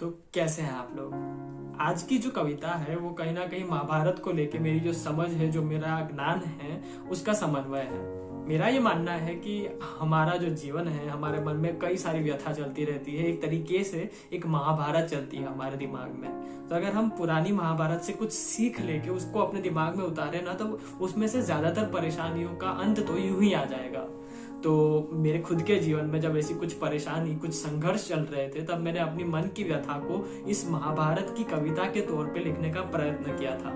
तो कैसे हैं आप लोग। आज की जो कविता है वो कहीं ना कहीं महाभारत को लेके मेरी जो समझ है, जो मेरा ज्ञान है, उसका समन्वय है। मेरा ये मानना है कि हमारा जो जीवन है, हमारे मन में कई सारी व्यथा चलती रहती है। एक तरीके से एक महाभारत चलती है हमारे दिमाग में। तो अगर हम पुरानी महाभारत से कुछ सीख लेके उसको अपने दिमाग में उतारे ना, तो उसमें से ज्यादातर परेशानियों का अंत तो यूं ही आ जाएगा। तो मेरे खुद के जीवन में जब ऐसी कुछ परेशानी, कुछ संघर्ष चल रहे थे, तब मैंने अपनी मन की व्यथा को इस महाभारत की कविता के तौर पे लिखने का प्रयत्न किया था।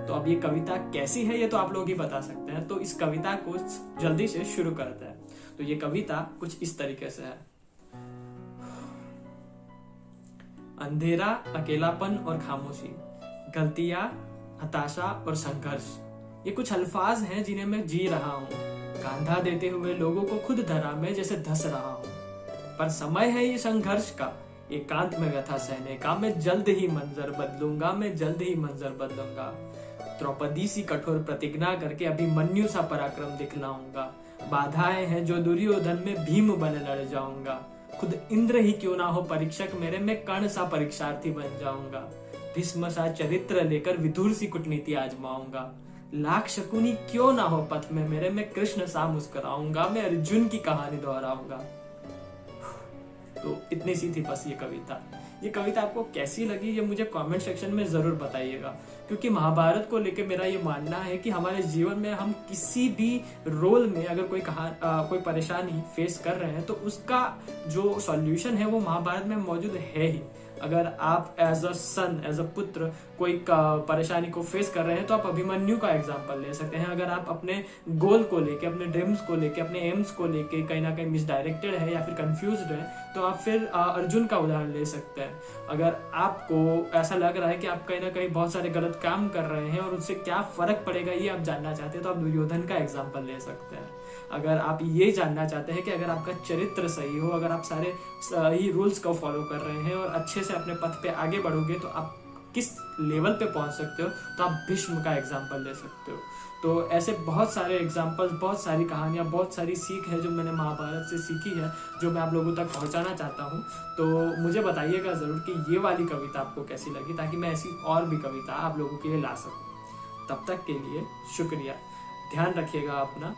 तो अब ये कविता कैसी है ये तो आप लोग ही बता सकते हैं। तो इस कविता को जल्दी से शुरू करते हैं। तो ये कविता कुछ इस तरीके से है। अंधेरा, अकेलापन और खामोशी, गलतियां, हताशा और संघर्ष, ये कुछ अल्फाज हैं जिन्हें मैं जी रहा हूँ। कांधा देते हुए लोगों को खुद धरा में जैसे धस रहा हूँ। पर समय है ये संघर्ष का, एकांत में व्यथा सहने का। मैं जल्द ही मंजर बदलूंगा, मैं जल्द ही मंजर बदलूंगा। द्रौपदी सी कठोर प्रतिज्ञा करके अभिमन्यु सा पराक्रम दिखलाऊंगा। बाधाएं हैं जो दुर्योधन में भीम बने लड़ जाऊंगा। खुद इंद्र ही क्यों ना हो परीक्षक मेरे, मैं कर्ण सा परीक्षार्थी बन जाऊंगा। भीष्म सा चरित्र लेकर विदुर सी कूटनीति आजमाऊंगा। लाख शकुनी क्यों ना हो पथ में मेरे, मैं कृष्ण सा मुस्कुराऊंगा। मैं अर्जुन की कहानी दोहराऊंगा। तो इतनी सी थी बस ये कविता। ये कविता आपको कैसी लगी ये मुझे कमेंट सेक्शन में जरूर बताइएगा, क्योंकि महाभारत को लेकर मेरा ये मानना है कि हमारे जीवन में हम किसी भी रोल में अगर कोई परेशानी फेस कर रहे हैं तो उसका जो सॉल्यूशन है वो महाभारत में मौजूद है ही। अगर आप as a sun, as a पुत्र कोई परेशानी को फेस कर रहे हैं तो आप अभिमन्यु का एग्जाम्पल ले सकते हैं। अगर आप अपने गोल को लेके, अपने ड्रीम्स को लेके, अपने एम्स को लेके कहीं ना कहीं मिसडायरेक्टेड है या फिर कंफ्यूज्ड है तो आप फिर अर्जुन का उदाहरण ले सकते हैं। अगर आपको ऐसा लग रहा है कि आप कहीं ना कहीं बहुत सारे गलत काम कर रहे हैं और उससे क्या फर्क पड़ेगा ये आप जानना चाहते हैं तो आप दुर्योधन का एग्जाम्पल ले सकते हैं। अगर आप ये जानना चाहते हैं कि अगर आपका चरित्र सही हो, अगर आप सारे सही रूल्स को फॉलो कर रहे हैं और अच्छे से अपने पथ पे आगे बढ़ोगे तो आप किस लेवल पे पहुंच सकते हो, तो आप भीष्म का एग्जाम्पल ले सकते हो। तो ऐसे बहुत सारे एग्जाम्पल्स, बहुत सारी कहानियां, बहुत सारी सीख है जो मैंने महाभारत से सीखी है, जो मैं आप लोगों तक पहुंचाना चाहता हूं। तो मुझे बताइएगा जरूर कि ये वाली कविता आपको कैसी लगी, ताकि मैं ऐसी और भी कविता आप लोगों के लिए ला सकूं। तब तक के लिए शुक्रिया। ध्यान रखिएगा अपना।